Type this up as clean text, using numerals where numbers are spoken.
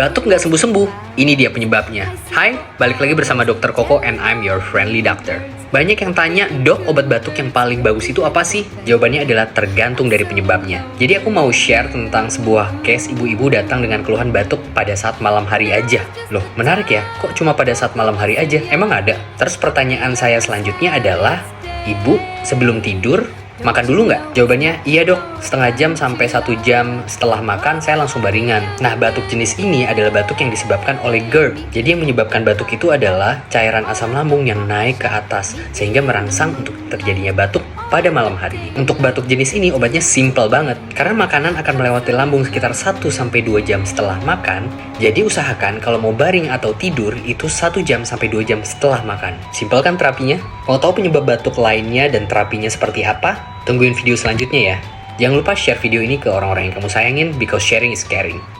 Batuk nggak sembuh-sembuh, ini dia penyebabnya. Hai, balik lagi bersama Dr. Koko and I'm your friendly doctor. Banyak yang tanya, dok, obat batuk yang paling bagus itu apa sih? Jawabannya adalah tergantung dari penyebabnya. Jadi aku mau share tentang sebuah case ibu-ibu datang dengan keluhan batuk pada saat malam hari aja. Loh, menarik ya, kok cuma pada saat malam hari aja? Emang ada? Terus pertanyaan saya selanjutnya adalah, ibu sebelum tidur makan dulu nggak? Jawabannya, iya dok, setengah jam sampai 1 jam setelah makan saya langsung baringan. Nah, batuk jenis ini adalah batuk yang disebabkan oleh GERD. Jadi yang menyebabkan batuk itu adalah cairan asam lambung yang naik ke atas, sehingga merangsang untuk terjadinya batuk pada malam hari. Untuk batuk jenis ini obatnya simple banget, karena makanan akan melewati lambung sekitar 1-2 jam setelah makan. Jadi usahakan kalau mau baring atau tidur itu 1 jam sampai 2 jam setelah makan. Simpel kan terapinya? Mau tahu penyebab batuk lainnya dan terapinya seperti apa? Tungguin video selanjutnya ya. Jangan lupa share video ini ke orang-orang yang kamu sayangin, because sharing is caring.